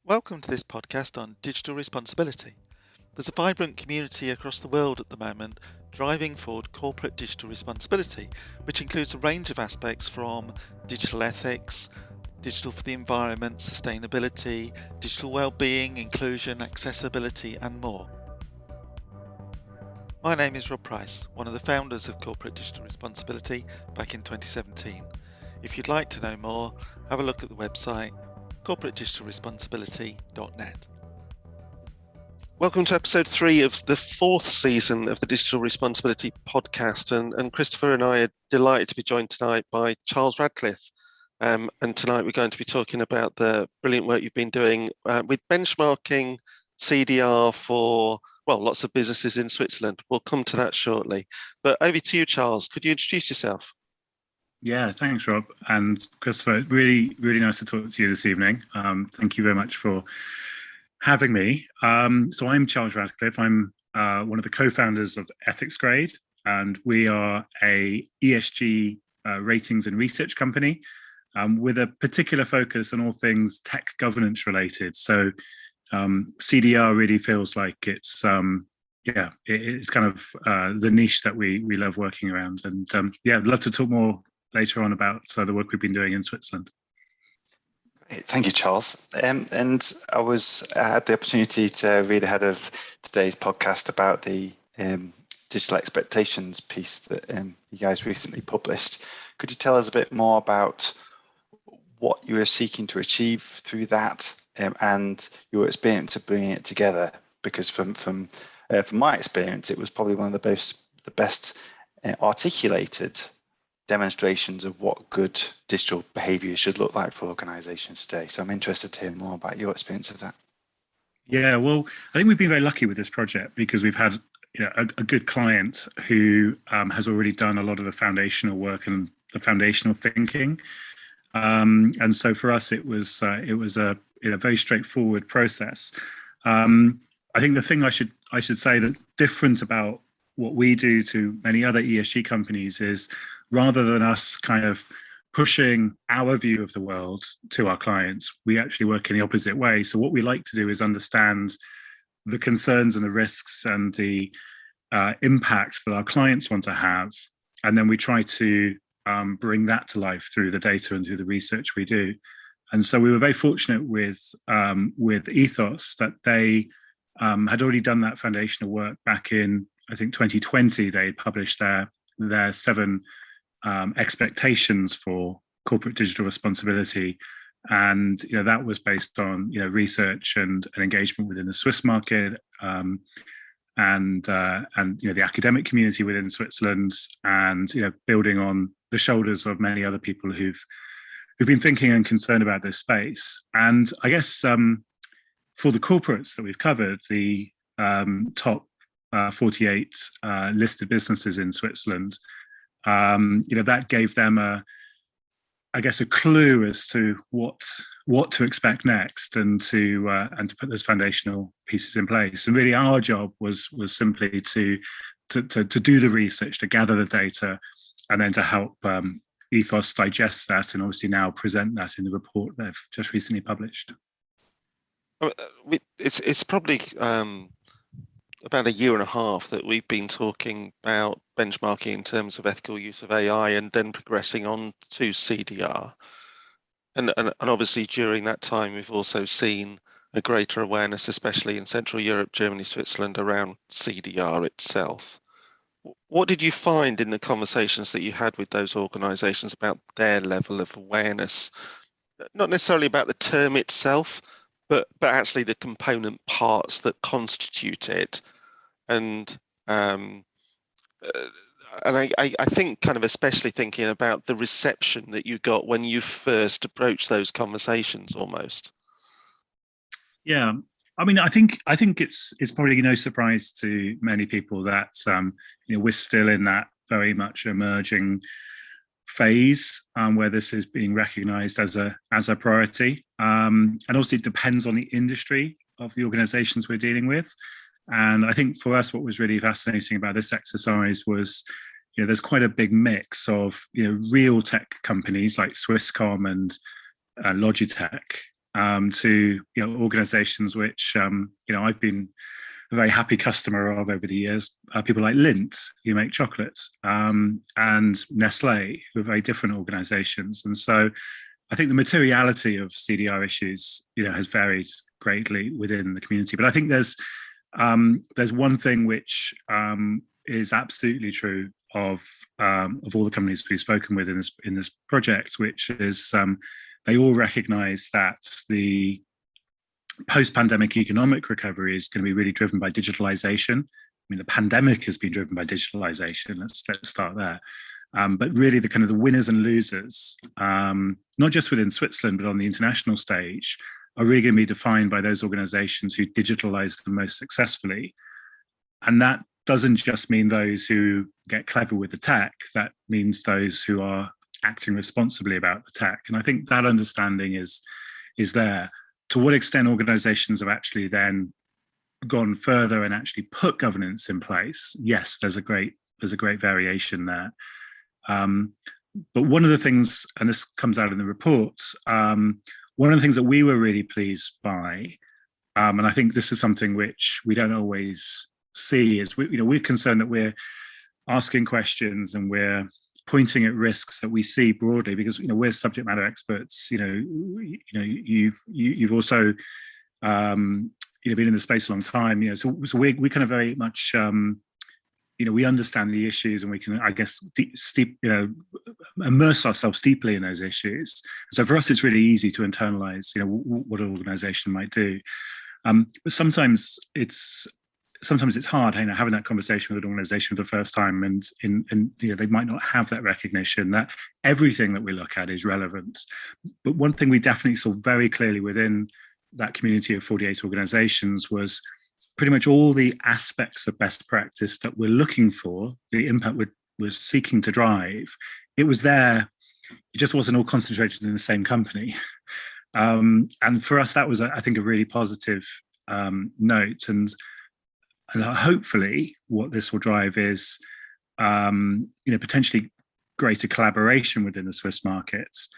Welcome to this podcast on digital responsibility. There's a vibrant community across the world at the moment driving forward corporate digital responsibility, which includes a range of aspects from digital ethics, digital for the environment, sustainability, digital well-being, inclusion, accessibility, and more. My name is Rob Price, one of the founders of Corporate Digital Responsibility back in 2017. If you'd like to know more, have a look at the website corporatedigitalresponsibility.net. Welcome to episode 3 of the 4th season of the Digital Responsibility podcast. And Christopher and I are delighted to be joined tonight by Charles Radclyffe. And tonight we're going to be talking about the brilliant work you've been doing with benchmarking CDR for, well, lots of businesses in Switzerland. We'll come to that shortly. But over to you, Charles. Could you introduce yourself? Yeah, thanks, Rob. And Christopher, really, really nice to talk to you this evening. Thank you very much for having me. So I'm Charles Radclyffe. I'm one of the co-founders of Ethics Grade, and we are a ESG ratings and research company with a particular focus on all things tech governance related. So CDR really feels like it's it's kind of the niche that we love working around. And I'd love to talk more later on about the work we've been doing in Switzerland. Great. Thank you, Charles. And I had the opportunity to read ahead of today's podcast about the digital expectations piece that you guys recently published. Could you tell us a bit more about what you were seeking to achieve through that and your experience of bringing it together? Because from my experience, it was probably one of the best articulated demonstrations of what good digital behavior should look like for organizations today. So I'm interested to hear more about your experience of that. Yeah, well, I think we've been very lucky with this project because we've had a good client who has already done a lot of the foundational work and the foundational thinking. And so for us, it was a very straightforward process. I think the thing I should say that's different about what we do to many other ESG companies is rather than us kind of pushing our view of the world to our clients, we actually work in the opposite way. So what we like to do is understand the concerns and the risks and the impacts that our clients want to have. And then we try to bring that to life through the data and through the research we do. And so we were very fortunate with Ethos that they had already done that foundational work back in, I think, 2020. They published their 7 expectations for corporate digital responsibility, and that was based on research and engagement within the Swiss market, and the academic community within Switzerland, and building on the shoulders of many other people who've been thinking and concerned about this space. And I guess for the corporates that we've covered, the top 48 listed businesses in Switzerland, that gave them a clue as to what to expect next, and to put those foundational pieces in place. And really, our job was simply to do the research, to gather the data, and then to help Ethos digest that, and obviously now present that in the report they've just recently published. It's probably about a year and a half that we've been talking about benchmarking in terms of ethical use of AI, and then progressing on to CDR. And obviously during that time, we've also seen a greater awareness, especially in Central Europe, Germany, Switzerland, around CDR itself. What did you find in the conversations that you had with those organisations about their level of awareness? Not necessarily about the term itself, but actually the component parts that constitute it. And I think kind of especially thinking about the reception that you got when you first approached those conversations almost. Yeah, I mean, I think it's probably no surprise to many people that we're still in that very much emerging phase where this is being recognised as a priority, and also it depends on the industry of the organisations we're dealing with. And I think for us, what was really fascinating about this exercise was, there's quite a big mix of real tech companies like Swisscom and Logitech, to organisations which I've been a very happy customer of over the years. People like Lindt, who make chocolates, and Nestlé, who are very different organisations. And so I think the materiality of CDR issues, has varied greatly within the community. But I think there's one thing which is absolutely true of all the companies we've spoken with in this project, which is they all recognise that the post-pandemic economic recovery is going to be really driven by digitalization. I mean, the pandemic has been driven by digitalization. Let's start there. But really, the winners and losers, not just within Switzerland, but on the international stage, are really going to be defined by those organizations who digitalize the most successfully. And that doesn't just mean those who get clever with the tech, that means those who are acting responsibly about the tech. And I think that understanding is there. To what extent organizations have actually then gone further and actually put governance in place, yes, there's a great variation there. But one of the things, and this comes out in the reports, one of the things that we were really pleased by, and I think this is something which we don't always see, is we're concerned that we're asking questions and we're pointing at risks that we see broadly, because we're subject matter experts. You've also been in the space a long time. So we kind of very much we understand the issues, and we can, I guess, immerse ourselves deeply in those issues. So for us, it's really easy to internalize what an organization might do. But sometimes it's hard, having that conversation with an organization for the first time, and they might not have that recognition that everything that we look at is relevant. But one thing we definitely saw very clearly within that community of 48 organizations was pretty much all the aspects of best practice that we're looking for, the impact we're seeking to drive. It was there. It just wasn't all concentrated in the same company. And for us, that was, I think, a really positive note. And hopefully what this will drive is potentially greater collaboration within the Swiss markets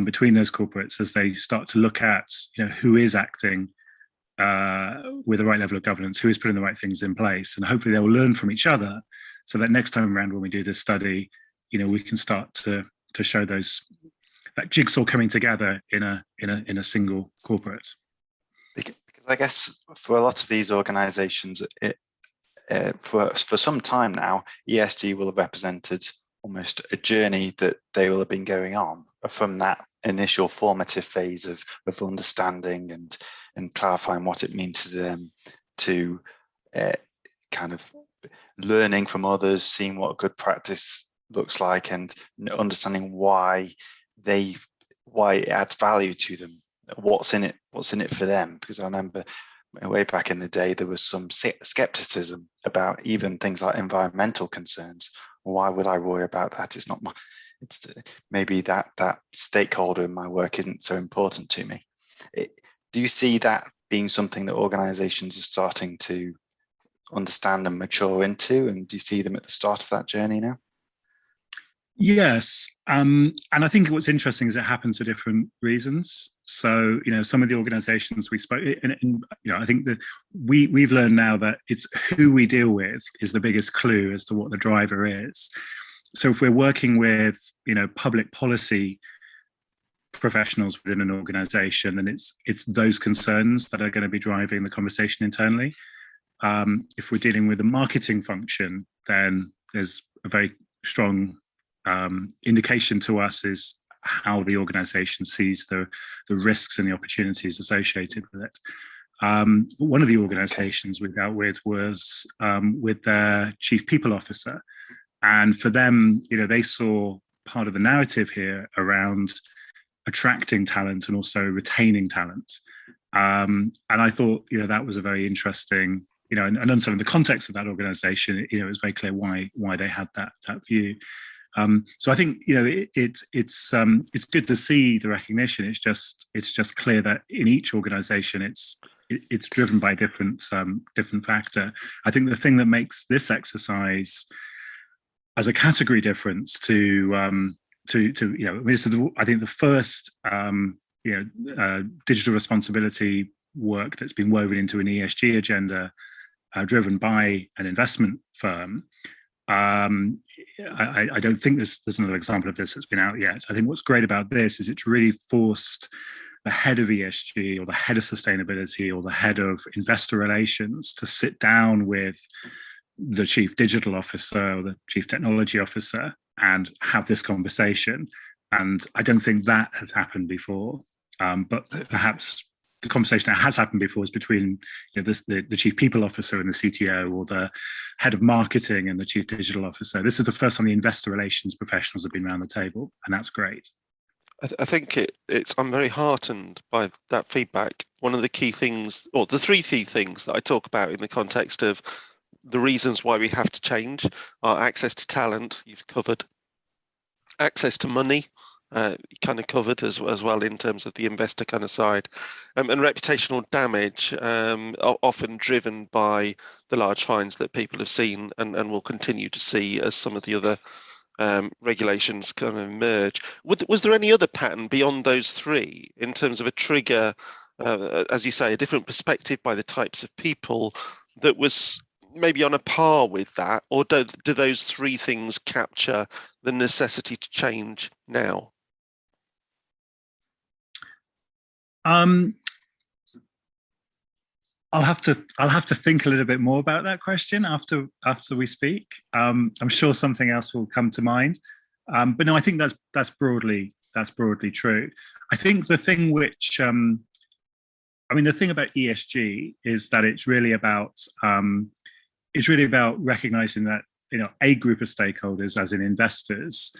between those corporates as they start to look at who is acting with the right level of governance, who is putting the right things in place, and hopefully they will learn from each other, so that next time around when we do this study, we can start to show that jigsaw coming together in a single corporate. Because I guess for a lot of these organizations, for some time now, ESG will have represented almost a journey that they will have been going on from that initial formative phase of understanding and clarifying what it means to them, to kind of learning from others, seeing what good practice looks like, and understanding why it adds value to them, what's in it for them. Because I remember way back in the day, there was some skepticism about even things like environmental concerns. Why would I worry about that? It's not my. It's maybe that stakeholder in my work isn't so important to me. Do you see that being something that organizations are starting to understand and mature into? And do you see them at the start of that journey now? Yes. And I think what's interesting is it happens for different reasons. So, some of the organizations we spoke, and I think that we've learned now that it's who we deal with is the biggest clue as to what the driver is. So if we're working with, public policy professionals within an organization, then it's those concerns that are going to be driving the conversation internally. If we're dealing with a marketing function, then there's a very strong indication to us is how the organization sees the risks and the opportunities associated with it. One of the organizations we dealt with was with their chief people officer. And for them, they saw part of the narrative here around attracting talent and also retaining talent. And I thought, that was a very interesting, and understanding the context of that organization, it was very clear why they had that view. So I think it's good to see the recognition. It's just clear that in each organization it's driven by different factor. I think the thing that makes this exercise as a category difference to this is I think the first digital responsibility work that's been woven into an ESG agenda driven by an investment firm. I don't think there's another example of this that's been out yet. I think what's great about this is it's really forced the head of ESG or the head of sustainability or the head of investor relations to sit down with the chief digital officer or the chief technology officer and have this conversation. And I don't think that has happened before, but perhaps the conversation that has happened before is between the chief people officer and the CTO, or the head of marketing and the chief digital officer. This is the first time the investor relations professionals have been around the table, and that's great. I think I'm very heartened by that feedback. One of the key things, or the three key things that I talk about in the context of the reasons why we have to change, are access to talent, you've covered, access to money, kind of covered as well in terms of the investor kind of side, and reputational damage, often driven by the large fines that people have seen and will continue to see as some of the other regulations kind of emerge. Was there any other pattern beyond those three in terms of a trigger, as you say, a different perspective by the types of people that was maybe on a par with that, or do those three things capture the necessity to change now? I'll have to think a little bit more about that question after we speak. I'm sure something else will come to mind, but no, I think that's broadly true. I think the thing which the thing about ESG is that it's really about recognizing that a group of stakeholders, as in investors,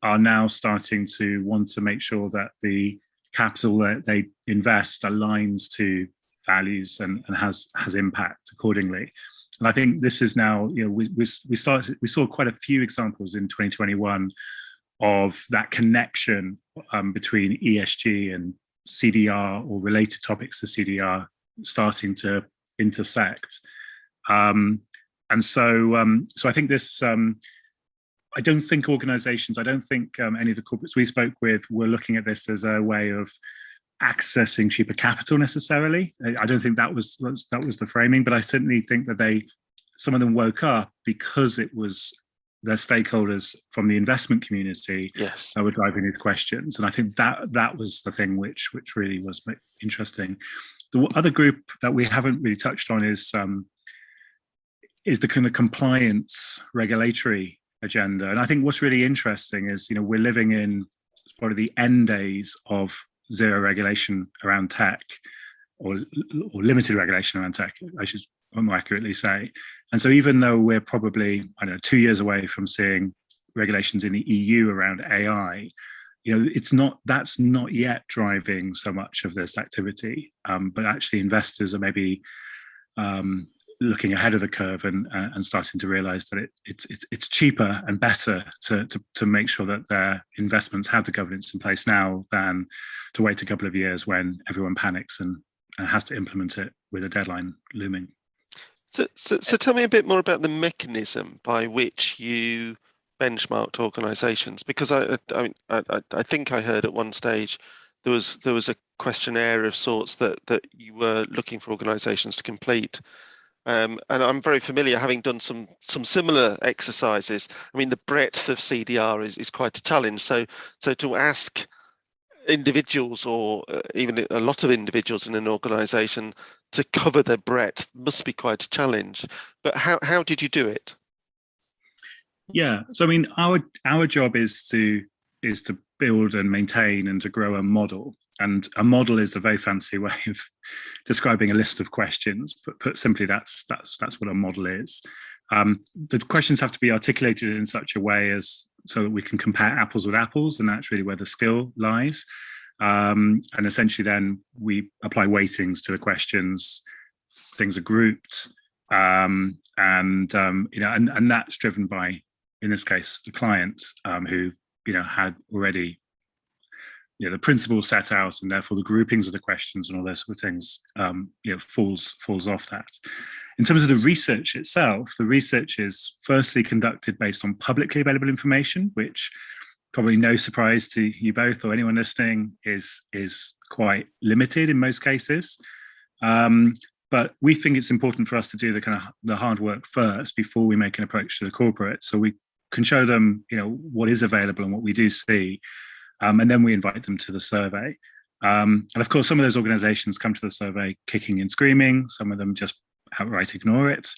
are now starting to want to make sure that the capital that they invest aligns to values and has impact accordingly. And I think this is now, we saw quite a few examples in 2021 of that connection between ESG and CDR or related topics to CDR starting to intersect. And so I think this, I don't think organizations, I don't think any of the corporates we spoke with were looking at this as a way of accessing cheaper capital necessarily. I don't think that was the framing, but I certainly think that some of them woke up because it was their stakeholders from the investment community that were driving these questions. And I think that was the thing which really was interesting. The other group that we haven't really touched on is the kind of compliance regulatory agenda. And I think what's really interesting is, we're living in sort of the end days of zero regulation around tech, or limited regulation around tech, I should more accurately say. And so even though we're probably, 2 years away from seeing regulations in the EU around AI, that's not yet driving so much of this activity, but actually investors are maybe looking ahead of the curve and starting to realize that it's cheaper and better to make sure that their investments have the governance in place now than to wait a couple of years when everyone panics and has to implement it with a deadline looming. So tell me a bit more about the mechanism by which you benchmarked organizations, because I think I heard at one stage there was a questionnaire of sorts that you were looking for organizations to complete. And I'm very familiar, having done some similar exercises. I mean, the breadth of CDR is quite a challenge. So to ask individuals, or even a lot of individuals in an organization, to cover their breadth must be quite a challenge. But how did you do it? Yeah, so I mean, our job is to build and maintain and to grow a model. And a model is a very fancy way of describing a list of questions, but put simply, that's what a model is. The questions have to be articulated in such a way so that we can compare apples with apples, and that's really where the skill lies. And essentially, then we apply weightings to the questions. Things are grouped, and that's driven by, in this case, the clients who had already the principles set out, and therefore the groupings of the questions and all those sort of things falls off that. In terms of the research itself, the research is firstly conducted based on publicly available information, which probably no surprise to you both or anyone listening, is quite limited in most cases. But we think it's important for us to do the hard work first before we make an approach to the corporate, so we can show them, what is available and what we do see, and then we invite them to the survey. And of course, some of those organizations come to the survey kicking and screaming. Some of them just outright ignore it.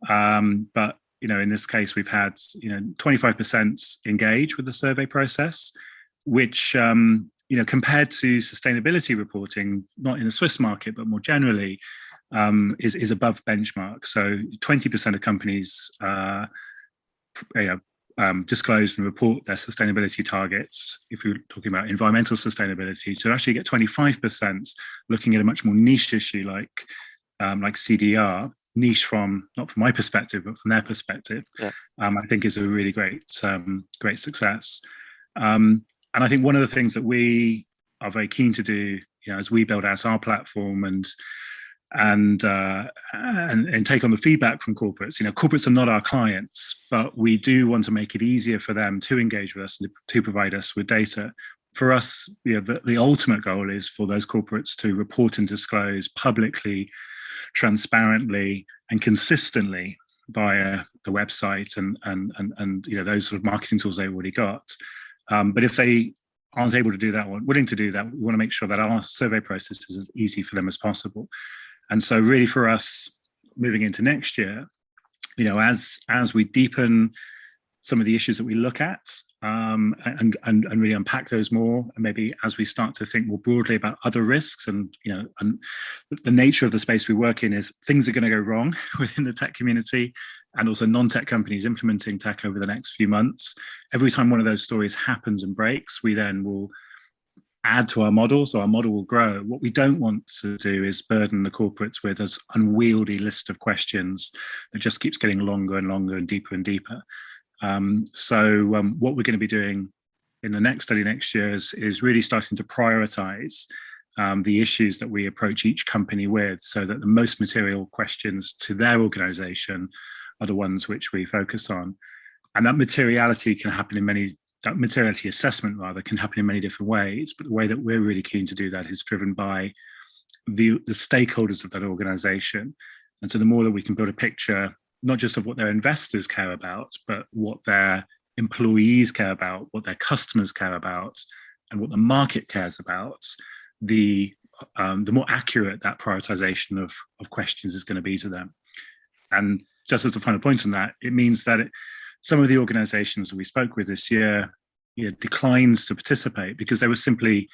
But in this case, we've had 25% engage with the survey process, which compared to sustainability reporting, not in the Swiss market but more generally, is above benchmark. So 20% of companies disclose and report their sustainability targets, if you're talking about environmental sustainability. So actually get 25% looking at a much more niche issue like CDR, niche not from my perspective, but from their perspective, I think is a really great success. And I think one of the things that we are very keen to do, as we build out our platform and take on the feedback from corporates. Corporates are not our clients, but we do want to make it easier for them to engage with us and to provide us with data. For us, the ultimate goal is for those corporates to report and disclose publicly, transparently, and consistently via the website and those sort of marketing tools they've already got. But if they aren't able to do that or willing to do that, we want to make sure that our survey process is as easy for them as possible. And so really for us, moving into next year, as we deepen some of the issues that we look at and really unpack those more, and maybe as we start to think more broadly about other risks and the nature of the space we work in is things are going to go wrong within the tech community and also non-tech companies implementing tech over the next few months. Every time one of those stories happens and breaks, we then will add to our model, so our model will grow. What we don't want to do is burden the corporates with an unwieldy list of questions that just keeps getting longer and longer and deeper and deeper. So what we're going to be doing in the next study next year is really starting to prioritize the issues that we approach each company with, so that the most material questions to their organization are the ones which we focus on. And that materiality can happen that materiality assessment rather can happen in many different ways, but the way that we're really keen to do that is driven by the stakeholders of that organization. And so the more that we can build a picture, not just of what their investors care about, but what their employees care about, what their customers care about, and what the market cares about, the more accurate that prioritization of questions is going to be to them. And just as a final point on that, it means that some of the organizations that we spoke with this year declines to participate because they were simply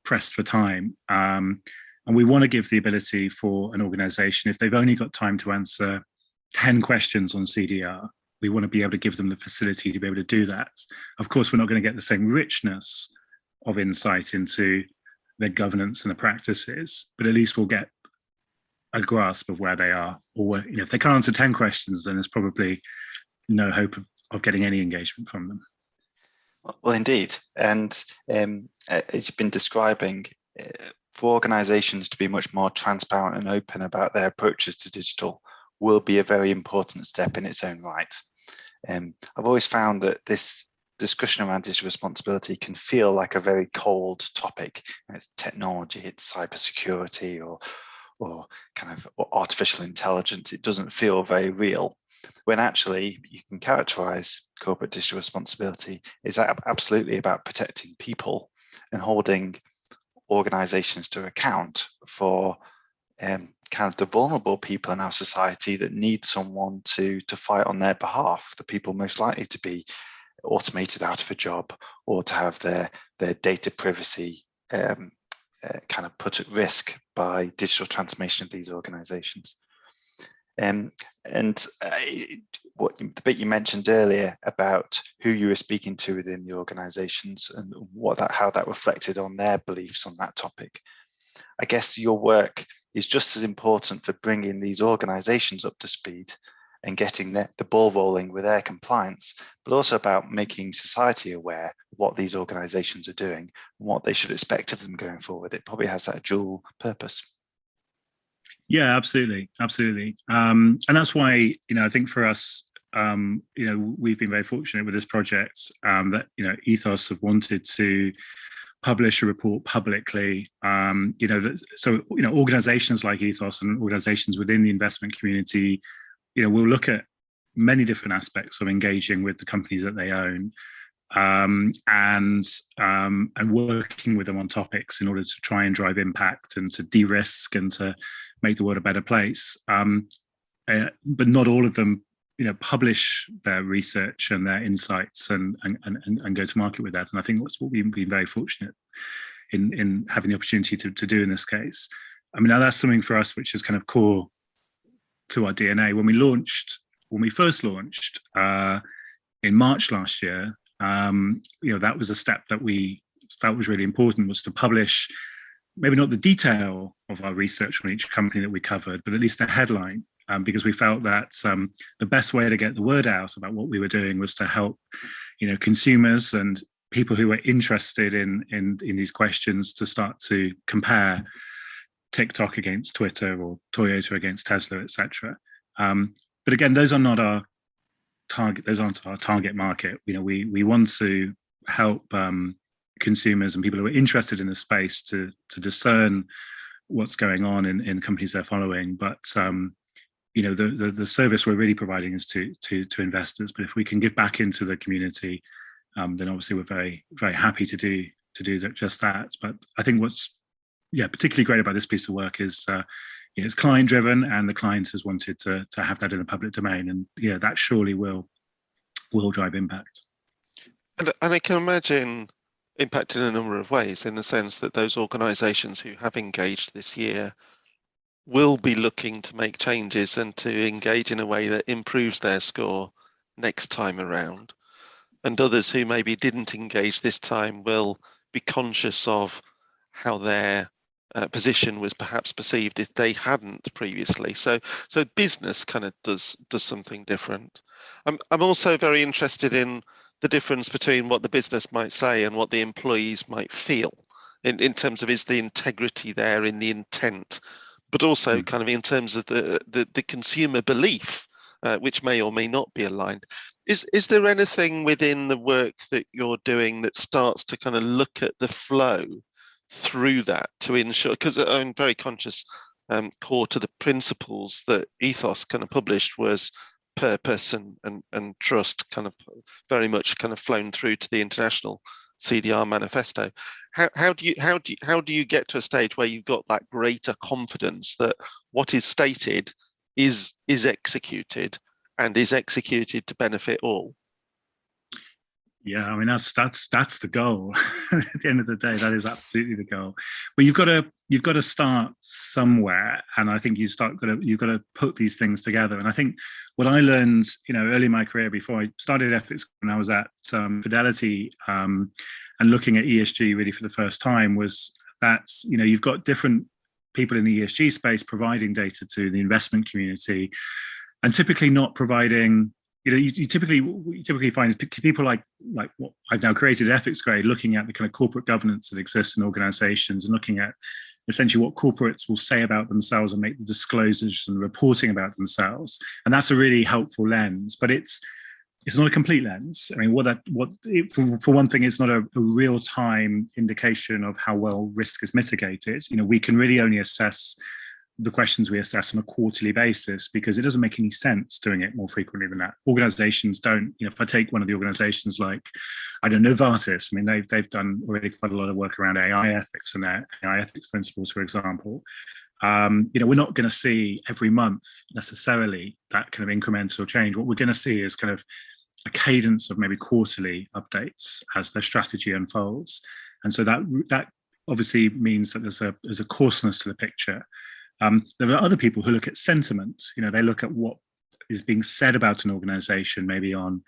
pressed for time. And we want to give the ability for an organization, if they've only got time to answer 10 questions on CDR, we want to be able to give them the facility to be able to do that. Of course, we're not going to get the same richness of insight into their governance and the practices, but at least we'll get a grasp of where they are. Or if they can't answer 10 questions, then there's probably no hope of getting any engagement from them. Well, indeed. And as you've been describing, for organizations to be much more transparent and open about their approaches to digital will be a very important step in its own right. I've always found that this discussion around digital responsibility can feel like a very cold topic. It's technology, it's cybersecurity, or kind of artificial intelligence. It doesn't feel very real, when actually you can characterize corporate digital responsibility is absolutely about protecting people and holding organizations to account for kind of the vulnerable people in our society that need someone to fight on their behalf, the people most likely to be automated out of a job or to have their data privacy kind of put at risk by digital transformation of these organizations. What the bit you mentioned earlier about who you were speaking to within the organizations and how that reflected on their beliefs on that topic. I guess your work is just as important for bringing these organizations up to speed and getting the ball rolling with their compliance, but also about making society aware of what these organizations are doing and what they should expect of them going forward. It probably has that dual purpose. Yeah, absolutely. And that's why, I think for us, we've been very fortunate with this project that Ethos have wanted to publish a report publicly. Organizations like Ethos and organizations within the investment community, will look at many different aspects of engaging with the companies that they own, and working with them on topics in order to try and drive impact and to de-risk and to make the world a better place. But not all of them, publish their research and their insights and go to market with that. And I think that's what we've been very fortunate in having the opportunity to do in this case. I mean, now that's something for us which is kind of core to our DNA. When we first launched in March last year, that was a step that we felt was really important, was to publish maybe not the detail of our research on each company that we covered, but at least a headline, because we felt that the best way to get the word out about what we were doing was to help, consumers and people who were interested in these questions to start to compare TikTok against Twitter or Toyota against Tesla, etc. But again, those are not our target. Those aren't our target market. We want to help consumers and people who are interested in the space to discern what's going on in companies they're following. But the service we're really providing is to investors. But if we can give back into the community, then obviously we're very, very happy to do just that. But I think what's particularly great about this piece of work is it's client driven, and the client has wanted to have that in the public domain, and that surely will drive impact. And I can imagine impact in a number of ways, in the sense that those organisations who have engaged this year will be looking to make changes and to engage in a way that improves their score next time around. And others who maybe didn't engage this time will be conscious of how their position was perhaps perceived if they hadn't previously. So business kind of does something different. I'm also very interested in the difference between what the business might say and what the employees might feel in terms of, is the integrity there in the intent, but also kind of in terms of the consumer belief, which may or may not be aligned. Is there anything within the work that you're doing that starts to kind of look at the flow through that to ensure, because I'm very conscious, core to the principles that Ethos kind of published was purpose and trust, kind of very much kind of flown through to the international CDR manifesto. How do you get to a stage where you've got that greater confidence that what is stated is executed, and is executed to benefit all? Yeah, I mean that's the goal. At the end of the day, that is absolutely the goal. But you've got to start somewhere, and I think you've got to put these things together. And I think what I learned, early in my career, before I started ethics, when I was at Fidelity, and looking at ESG really for the first time, was that you've got different people in the ESG space providing data to the investment community, and typically not providing. You typically find people like what I've now created, Ethics Grade, looking at the kind of corporate governance that exists in organizations, and looking at essentially what corporates will say about themselves and make the disclosures and reporting about themselves. And that's a really helpful lens, but it's not a complete lens. I mean, for one thing, it's not a real-time indication of how well risk is mitigated. We can really only assess the questions we assess on a quarterly basis, because it doesn't make any sense doing it more frequently than that. Organizations don't, if I take one of the organizations like, I don't know, Novartis, I mean, they've done already quite a lot of work around AI ethics and their AI ethics principles, for example. We're not going to see every month necessarily that kind of incremental change. What we're going to see is kind of a cadence of maybe quarterly updates as their strategy unfolds. And so that obviously means that there's a coarseness to the picture. There are other people who look at sentiment. They look at what is being said about an organization, maybe on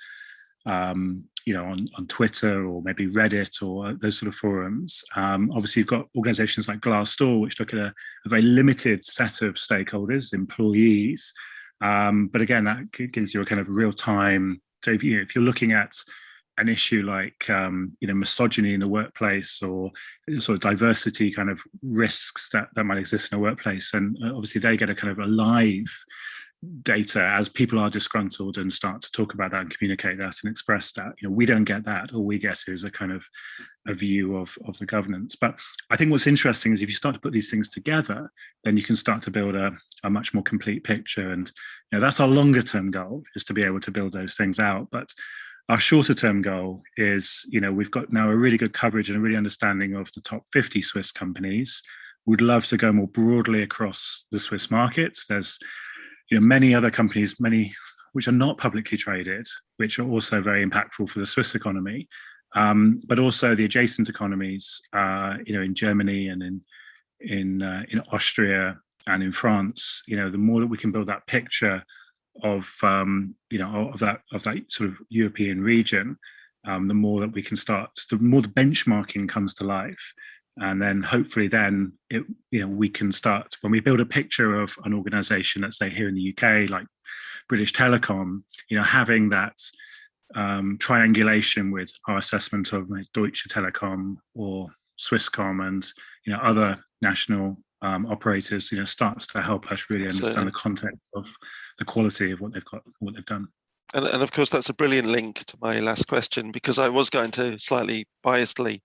Twitter or maybe Reddit or those sort of forums. Obviously, you've got organizations like Glassdoor, which look at a very limited set of stakeholders, employees. But again, that gives you a kind of real time. So if you're looking at an issue like misogyny in the workplace, or sort of diversity kind of risks that might exist in a workplace, and obviously they get a kind of a live data as people are disgruntled and start to talk about that and communicate that and express that. We don't get that. All we get is a kind of a view of the governance. But I think what's interesting is if you start to put these things together, then you can start to build a much more complete picture. And that's our longer term goal, is to be able to build those things out. But our shorter term goal is, we've got now a really good coverage and a really understanding of the top 50 Swiss companies. We'd love to go more broadly across the Swiss market. There's many other companies, many which are not publicly traded, which are also very impactful for the Swiss economy, but also the adjacent economies, in Germany and in Austria and in France. The more that we can build that picture of of that sort of European region, the more that we can start, the more the benchmarking comes to life. And then hopefully we can start, when we build a picture of an organization, let's say here in the UK, like British Telecom, having that triangulation with our assessment of Deutsche Telekom or Swisscom and, other national operators, starts to help us really understand the context of the quality of what they've done. And of course, that's a brilliant link to my last question, because I was going to slightly biasedly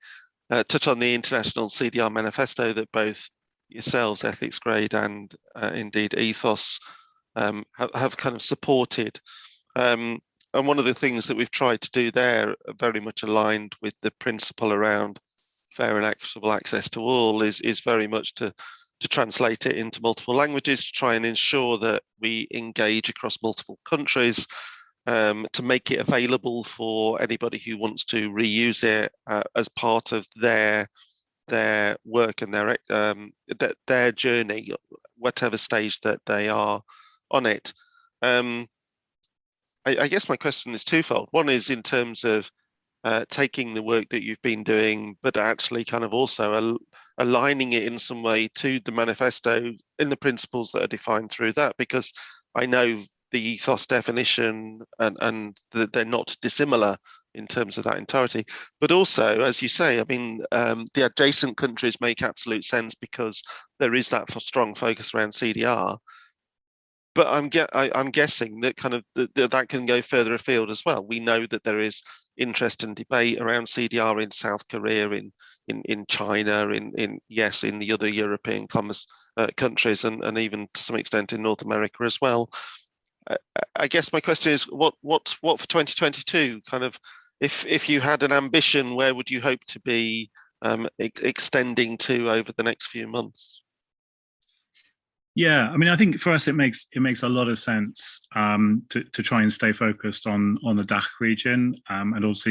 touch on the international CDR manifesto that both yourselves, Ethics Grade, and indeed Ethos have kind of supported. And one of the things that we've tried to do there, very much aligned with the principle around fair and equitable access to all, is very much to translate it into multiple languages, to try and ensure that we engage across multiple countries, to make it available for anybody who wants to reuse it as part of their work and their journey, whatever stage that they are on it. I guess my question is twofold. One is in terms of taking the work that you've been doing, but actually kind of also aligning it in some way to the manifesto in the principles that are defined through that, because I know the ethos definition and they're not dissimilar in terms of that entirety. But also, as you say, I mean, the adjacent countries make absolute sense because there is that strong focus around CDR. But I'm guessing that kind of that can go further afield as well. We know that there is interest and debate around CDR in South Korea, in China, in the other European commerce countries, and even to some extent in North America as well. I guess my question is, what for 2022? Kind of, if you had an ambition, where would you hope to be extending to over the next few months? Yeah, I mean, I think for us it makes a lot of sense to try and stay focused on the DACH region, and also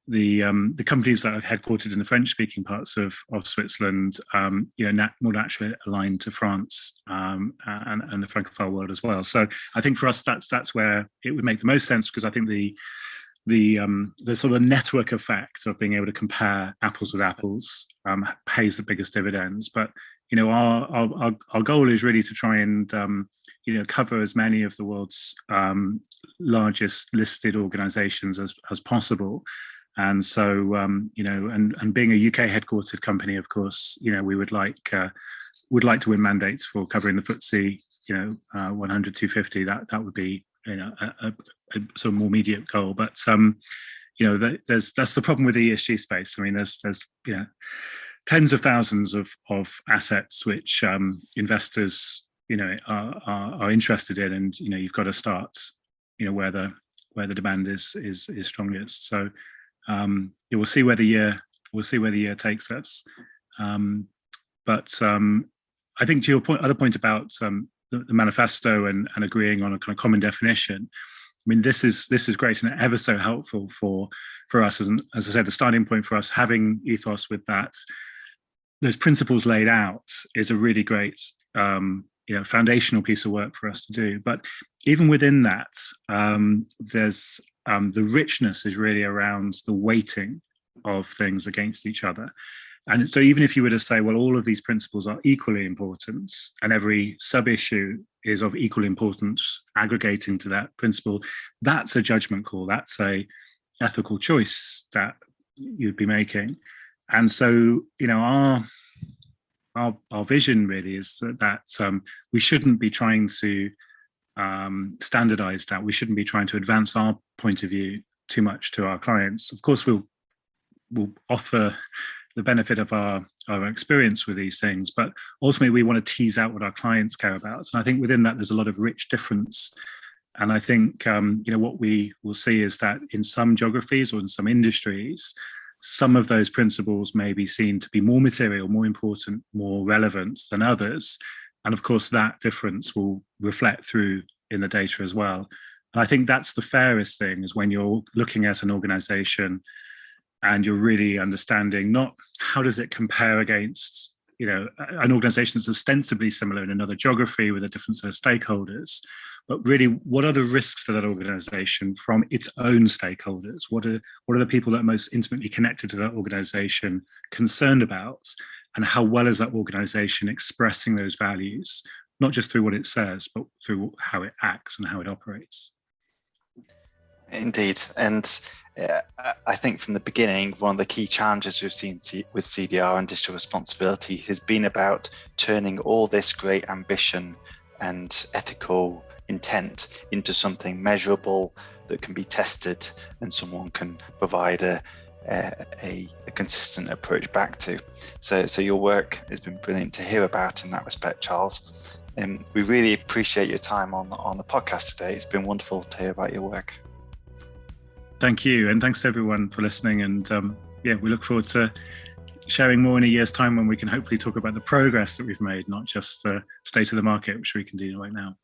the companies that are headquartered in the French-speaking parts of Switzerland, more naturally aligned to France and the Francophone world as well. So I think for us that's where it would make the most sense, because I think the sort of network effect of being able to compare apples with apples pays the biggest dividends. But our goal is really to try and cover as many of the world's largest listed organizations as possible. And so, and being a UK headquartered company, of course, we would like to win mandates for covering the FTSE, 100, 250. That would be, a sort of more immediate goal. But that's the problem with the ESG space. I mean, there's tens of thousands of assets which investors, are interested in, and you've got to start, where the demand is strongest. So. We'll see where the year takes us, but I think to your other point about the manifesto and agreeing on a kind of common definition. I mean, this is great and ever so helpful for us. As I said, the starting point for us, having Ethos with those principles laid out, is a really great foundational piece of work for us to do. But even within that, there's the richness is really around the weighting of things against each other. And so even if you were to say, well, all of these principles are equally important and every sub-issue is of equal importance, aggregating to that principle, that's a judgment call. That's a ethical choice that you'd be making. And so, our vision really is that we shouldn't be trying to standardize that. We shouldn't be trying to advance our point of view too much to our clients. Of course, we'll offer the benefit of our experience with these things, but ultimately we want to tease out what our clients care about. And I think within that, there's a lot of rich difference. And I think what we will see is that in some geographies or in some industries, some of those principles may be seen to be more material, more important, more relevant than others. And of course, that difference will reflect through in the data as well. And I think that's the fairest thing, is when you're looking at an organization and you're really understanding not how does it compare against an organization that's ostensibly similar in another geography with a different set of stakeholders, but really what are the risks to that organization from its own stakeholders? What are the people that are most intimately connected to that organization concerned about? And how well is that organization expressing those values, not just through what it says, but through how it acts and how it operates? Indeed. And I think from the beginning, one of the key challenges we've seen with CDR and digital responsibility has been about turning all this great ambition and ethical intent into something measurable that can be tested and someone can provide a consistent approach back to. So your work has been brilliant to hear about in that respect, Charles. And we really appreciate your time on the podcast today. It's been wonderful to hear about your work. Thank you, and thanks to everyone for listening. And we look forward to sharing more in a year's time when we can hopefully talk about the progress that we've made, not just the state of the market, which we can do right now.